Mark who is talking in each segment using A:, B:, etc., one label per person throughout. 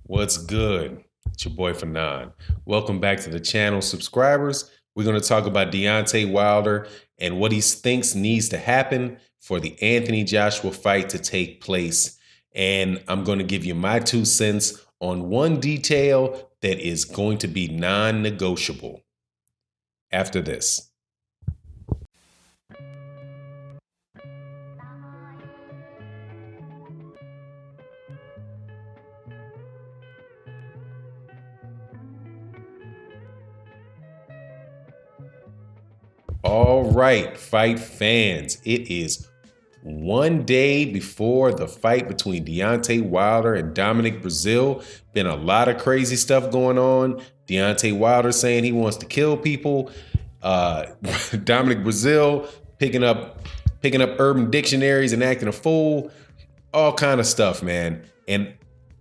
A: What's good? It's your boy Fanon. Welcome back to the channel, subscribers. We're going to talk about Deontay Wilder and what he thinks needs to happen for the Anthony Joshua fight to take place. And I'm going to give you my 2 cents on one detail that is going to be non-negotiable after this. All right, fight fans. It is one day before the fight between Deontay Wilder and Dominic Brazil. Been a lot of crazy stuff going on. Deontay Wilder saying he wants to kill people. Dominic Brazil picking up urban dictionaries and acting a fool. All kind of stuff, man. And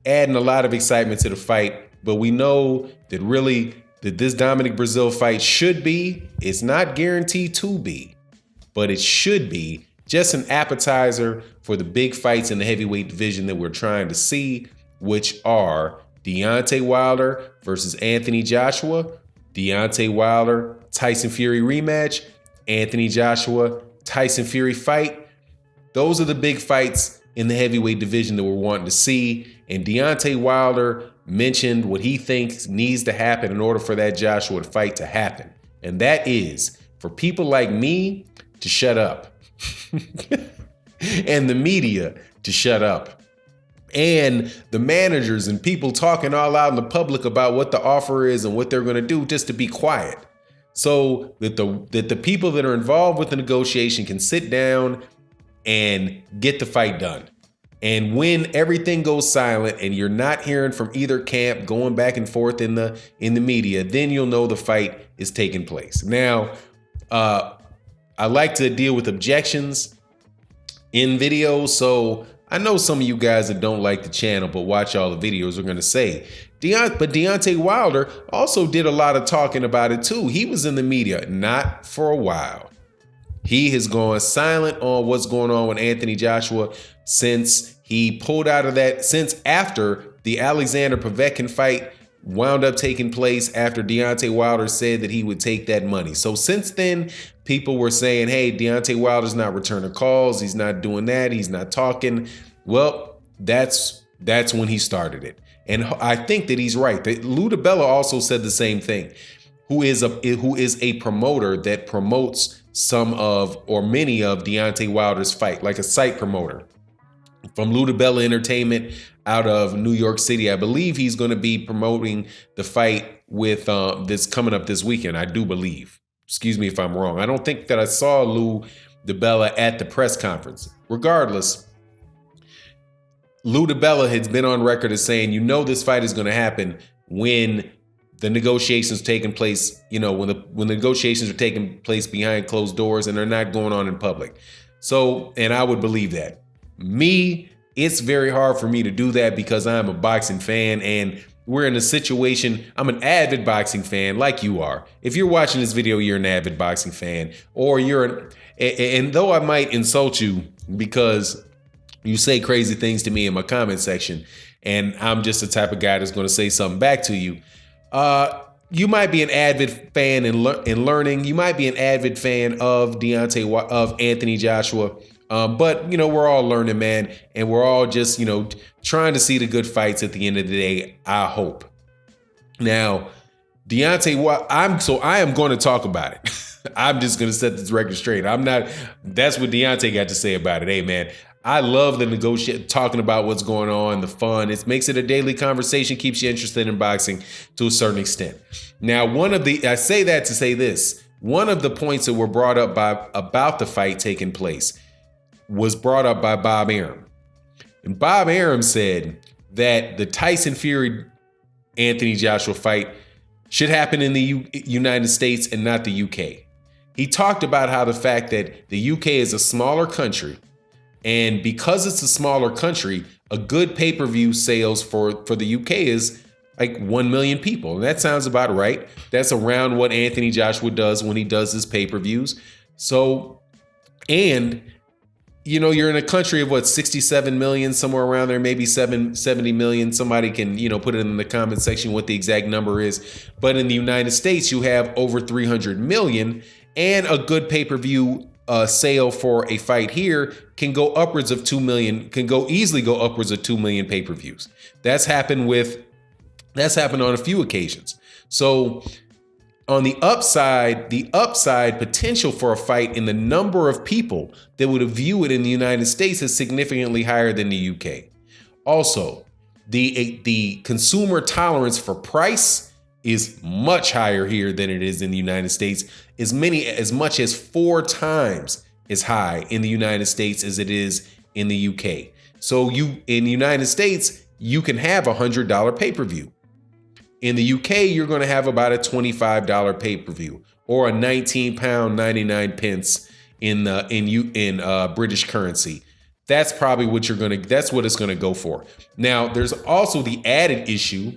A: adding a lot of excitement to the fight. But we know that this Dominic Brazil fight should be, it's not guaranteed to be, but it should be just an appetizer for the big fights in the heavyweight division that we're trying to see, which are Deontay Wilder versus Anthony Joshua, Deontay Wilder, Tyson Fury rematch, Anthony Joshua, Tyson Fury fight. Those are the big fights in the heavyweight division that we're wanting to see. And Deontay Wilder mentioned what he thinks needs to happen in order for that Joshua fight to happen. And that is for people like me to shut up and the media to shut up and the managers and people talking all out in the public about what the offer is and what they're going to do just to be quiet so that the people that are involved with the negotiation can sit down and get the fight done. And when everything goes silent and you're not hearing from either camp going back and forth in the media, then you'll know the fight is taking place. Now, I like to deal with objections in videos. So I know some of you guys that don't like the channel but watch all the videos are going to say, but Deontay Wilder also did a lot of talking about it too. He was in the media, not for a while. He has gone silent on what's going on with Anthony Joshua since he pulled out of that, since after the Alexander Povetkin fight wound up taking place after Deontay Wilder said that he would take that money. So since then, people were saying, hey, Deontay Wilder's not returning calls. He's not doing that. He's not talking. Well, that's when he started it. And I think that he's right. Lou DiBella also said the same thing, who is a promoter that promotes some of or many of Deontay Wilder's fight, like a site promoter from Lou DiBella Entertainment out of New York City. I believe he's going to be promoting the fight with this coming up this weekend. I do believe. Excuse me if I'm wrong. I don't think that I saw Lou DiBella at the press conference. Regardless, Lou DiBella has been on record as saying, this fight is going to happen when the negotiations taking place, when the negotiations are taking place behind closed doors and they're not going on in public. So, and I would believe that. Me, it's very hard for me to do that because I'm a boxing fan and we're in a situation, I'm an avid boxing fan like you are. If you're watching this video, you're an avid boxing fan, or and though I might insult you because you say crazy things to me in my comment section, and I'm just the type of guy that's going to say something back to you. You might be an avid fan in learning. You might be an avid fan of Anthony Joshua. But we're all learning, man, and we're all just, trying to see the good fights at the end of the day, I hope. Now, I am going to talk about it. I'm just going to set this record straight. That's what Deontay got to say about it. Hey, man, I love the talking about what's going on, the fun. It makes it a daily conversation, keeps you interested in boxing to a certain extent. Now, I say that to say this, one of the points that were brought up about the fight taking place was brought up by Bob Arum. And Bob Arum said that the Tyson Fury Anthony Joshua fight should happen in the United States and not the UK. He talked about how the fact that the UK is a smaller country, and because it's a smaller country, a good pay-per-view sales for the UK is like 1 million people. And that sounds about right. That's around what Anthony Joshua does when he does his pay-per-views. So, and you're in a country of what, 67 million, somewhere around there, maybe 70 million. Somebody can, put it in the comment section what the exact number is. But in the United States, you have over 300 million, and a good pay-per-view sale for a fight here can go upwards of 2 million, easily go upwards of 2 million pay-per-views. That's happened on a few occasions. So on the upside potential for a fight in the number of people that would view it in the United States is significantly higher than the UK. Also, the consumer tolerance for price is much higher here than it is in the United States, as much as 4 times as high in the United States as it is in the UK. So in the United States, you can have a $100 pay-per-view. In the UK, you're going to have about a $25 pay-per-view, or a £19.99 in British currency. That's probably that's what it's going to go for. Now, there's also the added issue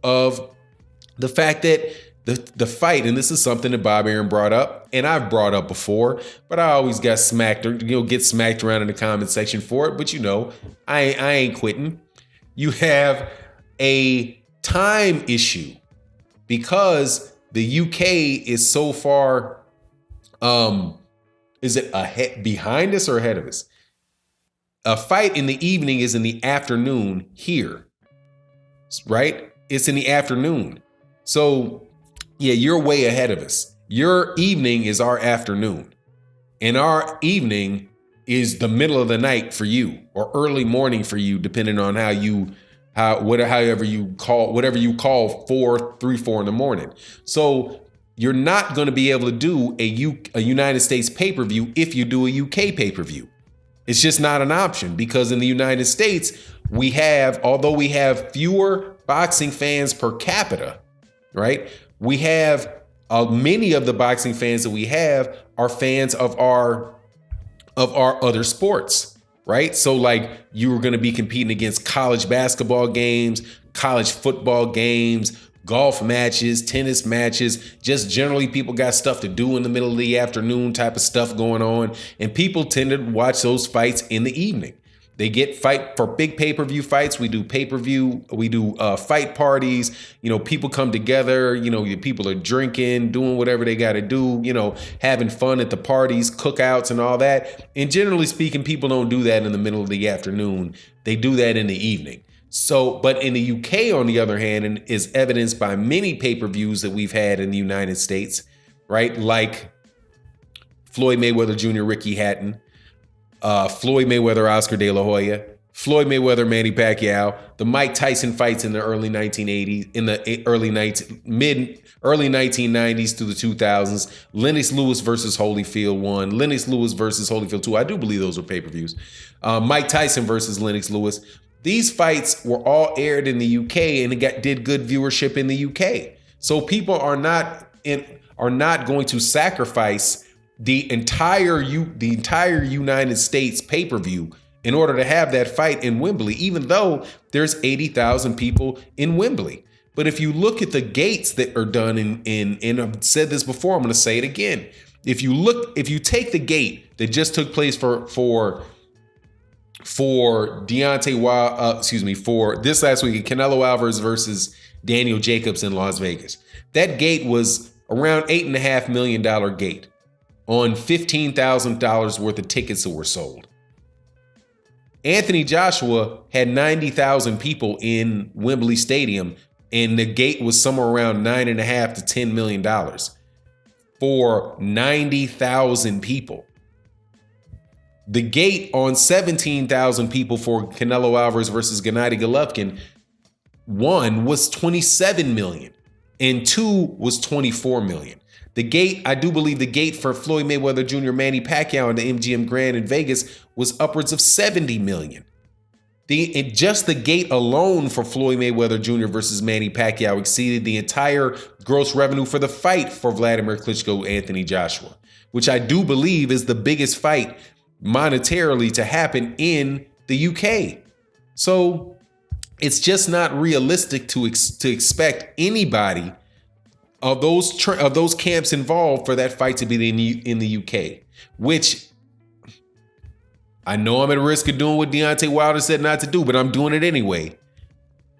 A: of the fact that the fight, and this is something that Bob Arum brought up, and I've brought up before, but I always got smacked, or get smacked around in the comment section for it. But I ain't quitting. You have a time issue because the UK is so far. Is it behind us or ahead of us? A fight in the evening is in the afternoon here, right? It's in the afternoon. So yeah, you're way ahead of us. Your evening is our afternoon, and our evening is the middle of the night for you, or early morning for you, depending on whatever you call 3, 4 in the morning. So you're not going to be able to do a United States pay-per-view if you do a UK pay-per-view. It's just not an option, because in the United States, although we have fewer boxing fans per capita, right? We have many of the boxing fans that we have are fans of our other sports, right? So like, you were going to be competing against college basketball games, college football games, golf matches, tennis matches, just generally people got stuff to do in the middle of the afternoon type of stuff going on. And people tend to watch those fights in the evening. They get fight for big pay-per-view fights. We do pay-per-view. We do fight parties. People come together. People are drinking, doing whatever they got to do, having fun at the parties, cookouts and all that. And generally speaking, people don't do that in the middle of the afternoon. They do that in the evening. So, but in the UK, on the other hand, and is evidenced by many pay-per-views that we've had in the United States, right? Like Floyd Mayweather Jr., Ricky Hatton, Floyd Mayweather, Oscar De La Hoya, Floyd Mayweather, Manny Pacquiao, the Mike Tyson fights in the early 1980s, in the early 1990s through the 2000s, Lennox Lewis versus Holyfield 1, Lennox Lewis versus Holyfield 2. I do believe those were pay-per-views. Mike Tyson versus Lennox Lewis. These fights were all aired in the UK, and it did good viewership in the UK. So people are not going to sacrifice the entire United States pay-per-view in order to have that fight in Wembley, even though there's 80,000 people in Wembley. But if you look at the gates that are done and I've said this before, I'm going to say it again. If you take the gate that just took place for Deontay Wilder, for this last week, Canelo Alvarez versus Daniel Jacobs in Las Vegas, that gate was around $8.5 million gate on $15,000 worth of tickets that were sold. Anthony Joshua had 90,000 people in Wembley Stadium, and the gate was somewhere around $9.5 to $10 million for 90,000 people. The gate on 17,000 people for Canelo Alvarez versus Gennady Golovkin, 1 was 27 million, and 2 was 24 million. The gate, I do believe the gate for Floyd Mayweather Jr., Manny Pacquiao in the MGM Grand in Vegas was upwards of 70 million. Just the gate alone for Floyd Mayweather Jr. versus Manny Pacquiao exceeded the entire gross revenue for the fight for Vladimir Klitschko, Anthony Joshua, which I do believe is the biggest fight monetarily to happen in the UK. So it's just not realistic to expect anybody of those camps involved for that fight to be in the UK, which I know I'm at risk of doing what Deontay Wilder said not to do, but I'm doing it anyway,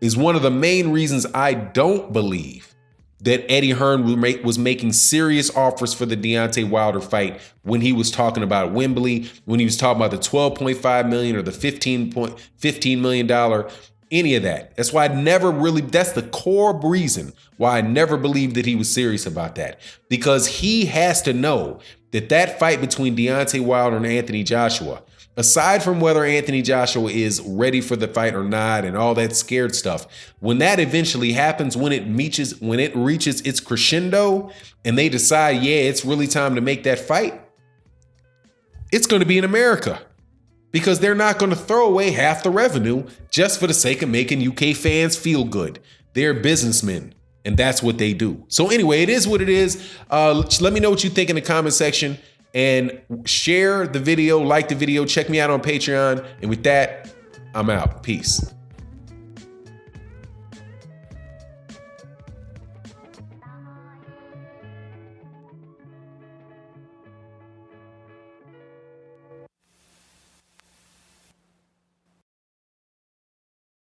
A: is one of the main reasons I don't believe that Eddie Hearn was making serious offers for the Deontay Wilder fight when he was talking about Wembley, when he was talking about the $12.5 million or the $15 million, any of that. That's why that's the core reason why I never believed that he was serious about that. Because he has to know that that fight between Deontay Wilder and Anthony Joshua, aside from whether Anthony Joshua is ready for the fight or not and all that scared stuff, when that eventually happens, when it reaches its crescendo and they decide, yeah, it's really time to make that fight, it's going to be in America. Because they're not going to throw away half the revenue just for the sake of making UK fans feel good. They're businessmen, and that's what they do. So anyway, it is what it is. Let me know what you think in the comment section, and share the video, like the video, check me out on Patreon. And with that, I'm out. Peace.